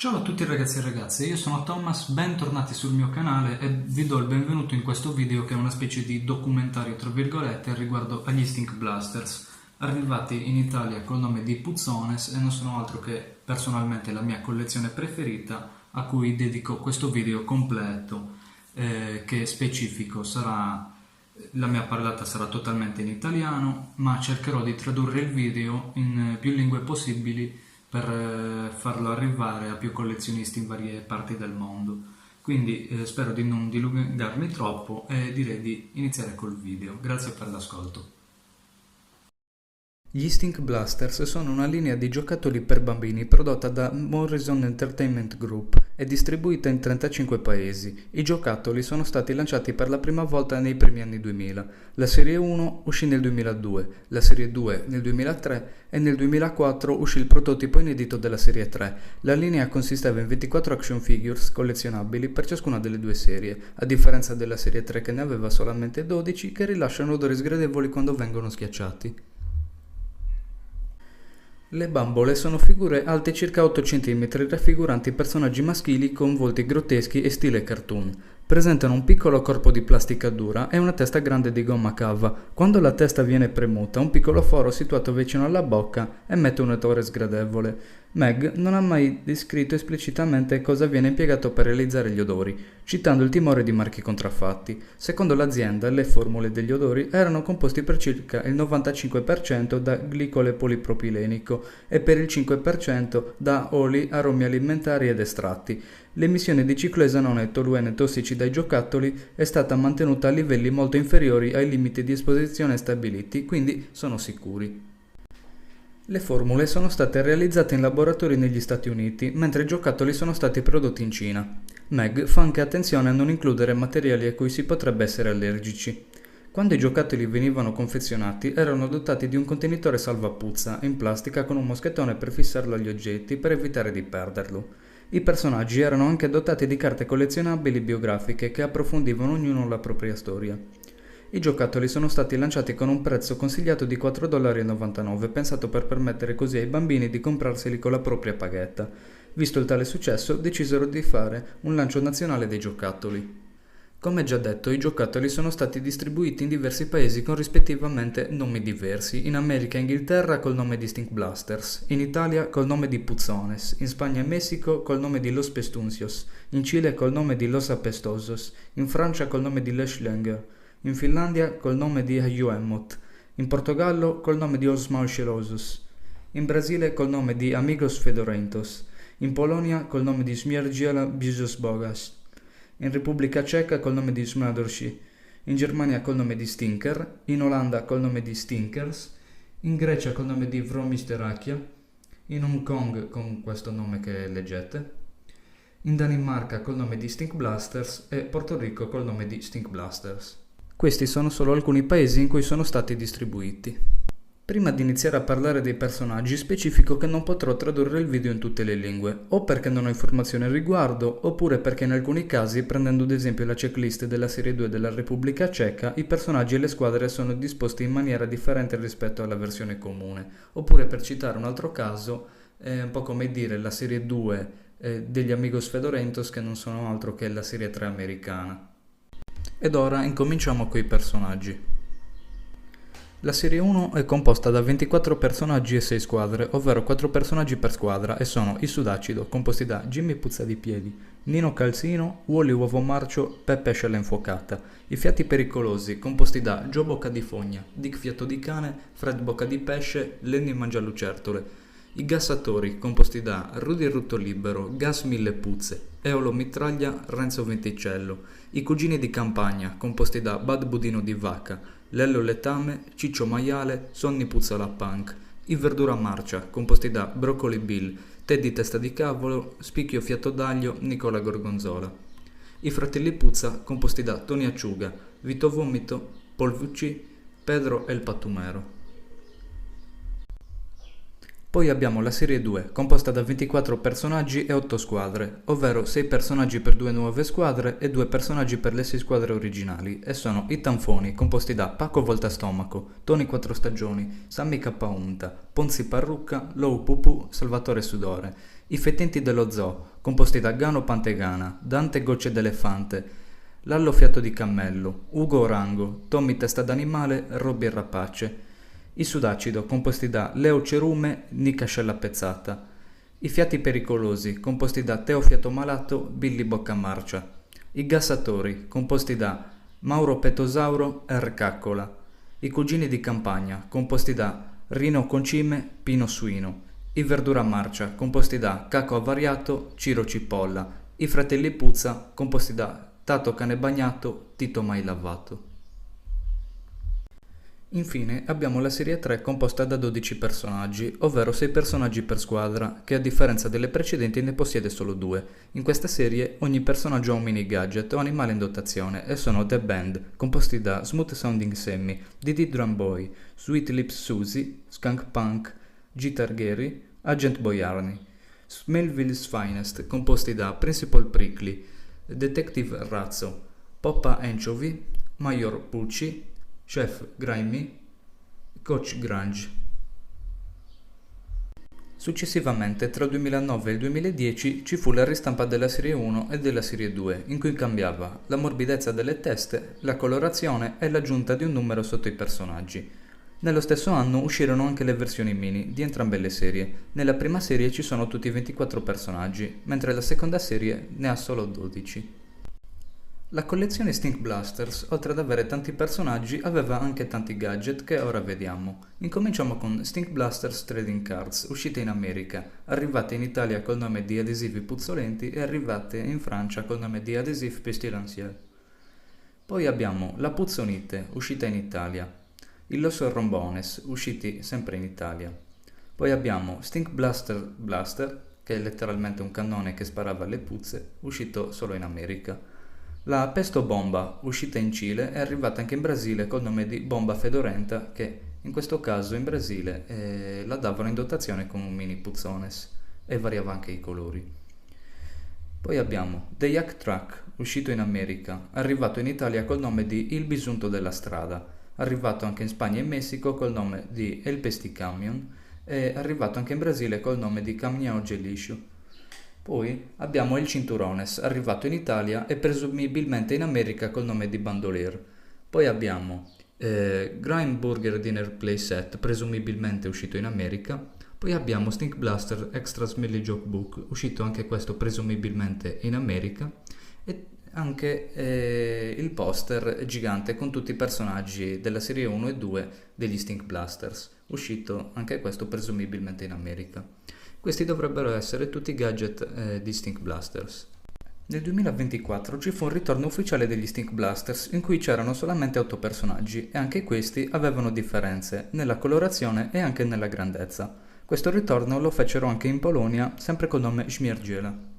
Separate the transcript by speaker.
Speaker 1: Ciao a tutti ragazzi e ragazze, io sono Thomas, bentornati sul mio canale e vi do il benvenuto in questo video che è una specie di documentario tra virgolette riguardo agli Stink Blasters, arrivati in Italia col nome di Puzzones e non sono altro che personalmente la mia collezione preferita a cui dedico questo video completo che è specifico, la mia parlata sarà totalmente in italiano ma cercherò di tradurre il video in più lingue possibili per farlo arrivare a più collezionisti in varie parti del mondo. Quindi spero di non dilungarmi troppo e direi di iniziare col video. Grazie per l'ascolto. Gli Stink Blasters sono una linea di giocattoli per bambini prodotta da Morrison Entertainment Group e distribuita in 35 paesi. I giocattoli sono stati lanciati per la prima volta nei primi anni 2000. La serie 1 uscì nel 2002, la serie 2 nel 2003 e nel 2004 uscì il prototipo inedito della serie 3. La linea consisteva in 24 action figures collezionabili per ciascuna delle due serie, a differenza della serie 3 che ne aveva solamente 12 che rilasciano odori sgradevoli quando vengono schiacciati. Le bambole sono figure alte circa 8 cm raffiguranti personaggi maschili con volti grotteschi e stile cartoon. Presentano un piccolo corpo di plastica dura e una testa grande di gomma cava. Quando la testa viene premuta, un piccolo foro situato vicino alla bocca emette un odore sgradevole. Meg non ha mai descritto esplicitamente cosa viene impiegato per realizzare gli odori, citando il timore di marchi contraffatti. Secondo l'azienda, le formule degli odori erano composti per circa il 95% da glicole polipropilenico e per il 5% da oli, aromi alimentari ed estratti. L'emissione di cicloesano e toluene tossici dai giocattoli è stata mantenuta a livelli molto inferiori ai limiti di esposizione stabiliti, quindi sono sicuri. Le formule sono state realizzate in laboratori negli Stati Uniti, mentre i giocattoli sono stati prodotti in Cina. Meg fa anche attenzione a non includere materiali a cui si potrebbe essere allergici. Quando i giocattoli venivano confezionati, erano dotati di un contenitore salvapuzza in plastica con un moschettone per fissarlo agli oggetti per evitare di perderlo. I personaggi erano anche dotati di carte collezionabili biografiche che approfondivano ognuno la propria storia. I giocattoli sono stati lanciati con un prezzo consigliato di $4,99, pensato per permettere così ai bambini di comprarseli con la propria paghetta. Visto il tale successo, decisero di fare un lancio nazionale dei giocattoli. Come già detto, i giocattoli sono stati distribuiti in diversi paesi con rispettivamente nomi diversi, in America e Inghilterra col nome di Stink Blasters, in Italia col nome di Puzzones, in Spagna e Messico col nome di Los Pestuncios, in Cile col nome di Los Apestosos, in Francia col nome di Les Schlänger, in Finlandia col nome di Ayuemot, in Portogallo col nome di Os Malchelosos, in Brasile col nome di Amigos Fedorentos, in Polonia col nome di Śmierdziela Bizos Bogas, in Repubblica Ceca col nome di Smradorsi, in Germania col nome di Stinker, in Olanda col nome di Stinkers, in Grecia col nome di Vromisterakia, in Hong Kong con questo nome che leggete, in Danimarca col nome di Stink Blasters e Porto Rico col nome di Stink Blasters. Questi sono solo alcuni paesi in cui sono stati distribuiti. Prima di iniziare a parlare dei personaggi, specifico che non potrò tradurre il video in tutte le lingue, o perché non ho informazioni al riguardo, oppure perché in alcuni casi, prendendo ad esempio la checklist della serie 2 della Repubblica Ceca, i personaggi e le squadre sono disposti in maniera differente rispetto alla versione comune, oppure per citare un altro caso, è un po' come dire la serie 2 degli Amigos Fedorentos che non sono altro che la serie 3 americana. Ed ora incominciamo coi personaggi. La serie 1 è composta da 24 personaggi e 6 squadre, ovvero 4 personaggi per squadra e sono i Sudacido, composti da Jimmy Puzza di Piedi, Nino Calzino, Wally Uovo Marcio, Peppe Ascella Infuocata, i Fiati Pericolosi, composti da Joe Bocca di Fogna, Dick Fiato di Cane, Fred Bocca di Pesce, Lenny Mangialucertole, i Gassatori, composti da Rudy Rutto Libero, Gas Mille Puzze, Eolo Mitraglia, Renzo Venticello, i Cugini di Campagna, composti da Bad Budino di Vacca, Lello Letame, Ciccio Maiale, Sonny Puzzola Punk, i Verdura Marcia, composti da Broccoli Bill, Teddy Testa di Cavolo, Spicchio Fiato d'Aglio, Nicola Gorgonzola. I Fratelli Puzza, composti da Tony Acciuga, Vito Vomito, Paul Vucci, Pedro El Pattumero. Poi abbiamo la serie 2, composta da 24 personaggi e 8 squadre, ovvero 6 personaggi per 2 nuove squadre e 2 personaggi per le 6 squadre originali, e sono i Tanfoni, composti da Paco Voltastomaco, Tony Quattro Stagioni, Sammy K. Unta, Ponzi Parrucca, Lou Pupu, Salvatore Sudore, I fettenti dello zoo, composti da Gano Pantegana, Dante Gocce d'Elefante, Lallo Fiato di Cammello, Ugo Orango, Tommy Testa d'Animale, Robby Rapace. I Sudacido, composti da Leo Cerume, Nica Scella Pezzata. I Fiati Pericolosi, composti da Teo Fiato Malato, Billy Boccamarcia. I Gassatori, composti da Mauro Petosauro, R. Caccola. I Cugini di Campagna, composti da Rino Concime, Pino Suino. I Verdura Marcia, composti da Caco Avariato, Ciro Cipolla. I Fratelli Puzza, composti da Tato Cane Bagnato, Tito Mai Lavato. Infine abbiamo la serie 3 composta da 12 personaggi, ovvero 6 personaggi per squadra, che a differenza delle precedenti ne possiede solo 2. In questa serie ogni personaggio ha un mini gadget o animale in dotazione e sono The Band, composti da Smooth Sounding Sammy, Didi Drum Boy, Sweet Lips Susie, Skunk Punk, Gitar Gary, Agent Boyarni. Smellville's Finest, composti da Principal Prickly, Detective Razzo, Poppa Anchovy, Major Pucci, Chef Grimy, Coach Grunge. Successivamente, tra il 2009 e il 2010, ci fu la ristampa della serie 1 e della serie 2, in cui cambiava la morbidezza delle teste, la colorazione e l'aggiunta di un numero sotto i personaggi. Nello stesso anno uscirono anche le versioni mini di entrambe le serie. Nella prima serie ci sono tutti 24 personaggi, mentre la seconda serie ne ha solo 12. La collezione Stink Blasters, oltre ad avere tanti personaggi, aveva anche tanti gadget che ora vediamo. Incominciamo con Stink Blasters Trading Cards, uscite in America, arrivate in Italia col nome di Adesivi Puzzolenti e arrivate in Francia col nome di Adhesive Pestilentiel. Poi abbiamo la Puzzonite, uscita in Italia, il Los Rombones, usciti sempre in Italia. Poi abbiamo Stink Blaster, che è letteralmente un cannone che sparava alle puzze, uscito solo in America. La Pesto Bomba, uscita in Cile, è arrivata anche in Brasile col nome di Bomba Fedorenta, che in questo caso in Brasile la davano in dotazione con un mini puzzones e variava anche i colori. Poi abbiamo The Yak Truck, uscito in America, arrivato in Italia col nome di Il Bisunto della Strada, arrivato anche in Spagna e Messico col nome di El Pesticamion e arrivato anche in Brasile col nome di Caminhão de Lixo. Poi abbiamo il Cinturones, arrivato in Italia e presumibilmente in America col nome di Bandolier. Poi abbiamo Grime Burger Dinner Playset, presumibilmente uscito in America. Poi abbiamo Stink Blaster Extra Smelly Joke Book, uscito anche questo presumibilmente in America. E anche il poster gigante con tutti i personaggi della serie 1 e 2 degli Stink Blasters, uscito anche questo presumibilmente in America. Questi dovrebbero essere tutti i gadget di Stink Blasters. Nel 2024 ci fu un ritorno ufficiale degli Stink Blasters in cui c'erano solamente 8 personaggi e anche questi avevano differenze nella colorazione e anche nella grandezza. Questo ritorno lo fecero anche in Polonia, sempre col nome Śmierdziela.